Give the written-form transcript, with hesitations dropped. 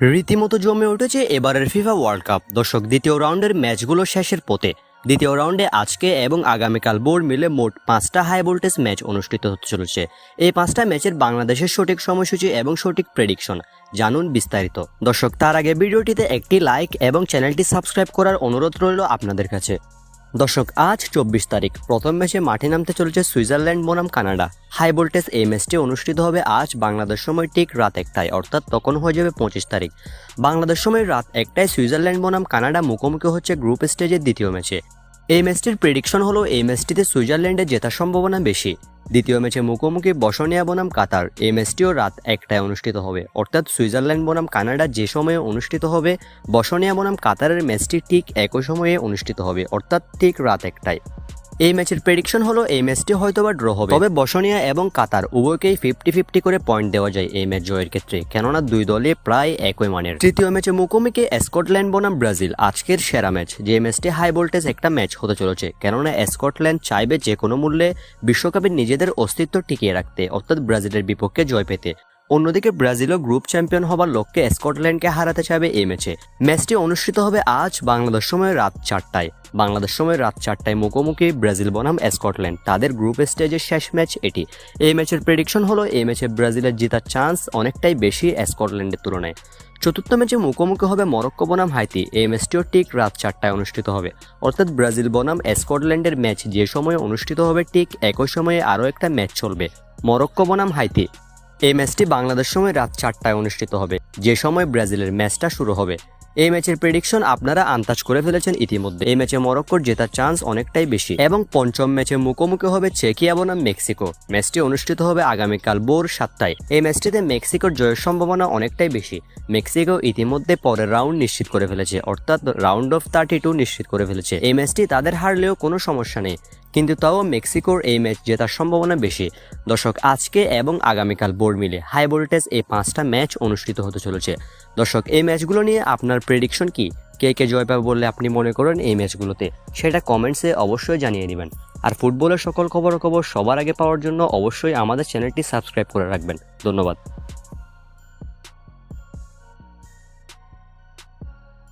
রীতিমতো জমে উঠেছে এবারের ফিফা ওয়ার্ল্ড কাপ। দর্শক, দ্বিতীয় রাউন্ডের ম্যাচগুলো শেষের পথে। দ্বিতীয় রাউন্ডে আজকে এবং আগামীকাল বোর্ড মিলে মোট 5টা হাই ভোল্টেজ ম্যাচ অনুষ্ঠিত হতে চলেছে। এই 5টা ম্যাচের বাংলাদেশের সঠিক সময়সূচি এবং সঠিক প্রেডিকশন জানুন বিস্তারিত। দর্শক, তার আগে ভিডিওটিতে একটি লাইক এবং চ্যানেলটি সাবস্ক্রাইব করার অনুরোধ রইল আপনাদের কাছে। দর্শক, আজ 24 তারিখ প্রথম ম্যাচে মাঠে নামতে চলেছে সুইজারল্যান্ড বনাম কানাডা। হাই ভোল্টেজ এই ম্যাচটি অনুষ্ঠিত হবে আজ বাংলাদেশ সময় ঠিক রাত 1টায়, অর্থাৎ তখন হয়ে যাবে 25 তারিখ। বাংলাদেশ সময় রাত 1টায় সুইজারল্যান্ড বনাম কানাডা মুখোমুখি হচ্ছে গ্রুপ স্টেজের দ্বিতীয় ম্যাচে। এই ম্যাচটির প্রেডিকশন হলো এই ম্যাচটিতে সুইজারল্যান্ডের জেতার সম্ভাবনা বেশি। দ্বিতীয় ম্যাচে মুখোমুখি বসনিয়া বনাম কাতার। এই ম্যাচটিও রাত 1টায় অনুষ্ঠিত হবে, অর্থাৎ সুইজারল্যান্ড বনাম কানাডা যে সময়ে অনুষ্ঠিত হবে বসনিয়া বনাম কাতারের ম্যাচটি ঠিক একই সময়ে অনুষ্ঠিত হবে, অর্থাৎ ঠিক রাত 1টায়। এই ম্যাচের প্রেডিকশন হলো এই ম্যাচটি হয়তোবা ড্র হবে, তবে বসনিয়া এবং কাতার উভয়কেই 50-50 করে পয়েন্ট দেওয়া যায় এই ম্যাচ জয়ের ক্ষেত্রে, কেননা দুই দলই প্রায় একই মানের। তৃতীয় ম্যাচে মুখোমুখি স্কটল্যান্ড বনাম ব্রাজিল, আজকের সেরা ম্যাচ। যে ম্যাচটি হাই ভোল্টেজ একটা ম্যাচ হতে চলেছে, কেননা স্কটল্যান্ড চাইবে যে কোনো মূল্যে বিশ্বকাপে নিজেদের অস্তিত্ব টিকিয়ে রাখতে, অর্থাৎ ব্রাজিলের বিপক্ষে জয় পেতে। অন্যদিকে ব্রাজিলও গ্রুপ চ্যাম্পিয়ন হবার লক্ষ্যে স্কটল্যান্ডকে হারাতে চাইবে এই ম্যাচে। ম্যাচটি অনুষ্ঠিত হবে আজ বাংলাদেশ সময় রাত 4টায়। বাংলাদেশ সময় রাত 4টায় মুখোমুখি ব্রাজিল বনাম স্কটল্যান্ড, তাদের গ্রুপ স্টেজের শেষ ম্যাচ এটি। এই ম্যাচের প্রেডিকশন হলো এই ম্যাচে ব্রাজিলের জেতার চান্স অনেকটাই বেশি স্কটল্যান্ডের তুলনায়। চতুর্থ ম্যাচে মুখোমুখি হবে মরক্কো বনাম হাইতি। এই ম্যাচটিও ঠিক রাত 4টায় অনুষ্ঠিত হবে, অর্থাৎ ব্রাজিল বনাম স্কটল্যান্ডের ম্যাচ যে সময়ে অনুষ্ঠিত হবে ঠিক একই সময়ে আরও একটা ম্যাচ চলবে, মরক্কো বনাম হাইতি। এই ম্যাচটি বাংলাদেশ সময় রাত 4টায় অনুষ্ঠিত হবে, যে সময় ব্রাজিলের ম্যাচটা শুরু হবে। এই ম্যাচের প্রেডিকশন আপনারা আন্দাজ করে ফেলেছেন ইতিমধ্যে। এই ম্যাচে মরক্কোর জেতার চান্স অনেকটাই বেশি। এবং পঞ্চম ম্যাচে মুখোমুখি হবে চেকিয়া বনাম মেক্সিকো। ম্যাচটি অনুষ্ঠিত হবে আগামীকাল ভোর 7টায়। এই ম্যাচটিতে মেক্সিকোর জয়ের সম্ভাবনা অনেকটাই বেশি। মেক্সিকো ইতিমধ্যে পরের রাউন্ড নিশ্চিত করে ফেলেছে, অর্থাৎ রাউন্ড অফ 32 নিশ্চিত করে ফেলেছে। এই ম্যাচটি তাদের হারলেও কোনো সমস্যা নেই, কিন্তু তাও মেক্সিকোর এই ম্যাচ জেতার সম্ভাবনা বেশি। দর্শক, আজকে এবং আগামীকাল বোর্ড মিলে হাই ভোল্টেজ এই 5টা ম্যাচ অনুষ্ঠিত হতে চলেছে। দর্শক, এই ম্যাচগুলো নিয়ে আপনার প্রেডিকশন কি? কে কে জয় পাবে বললে আপনি মনে করেন এই ম্যাচগুলোতে, সেটা কমেন্টসে অবশ্যই জানিয়ে দিবেন। আর ফুটবলের সকল খবর সবার আগে পাওয়ার জন্য অবশ্যই আমাদের চ্যানেলটি সাবস্ক্রাইব করে রাখবেন। ধন্যবাদ।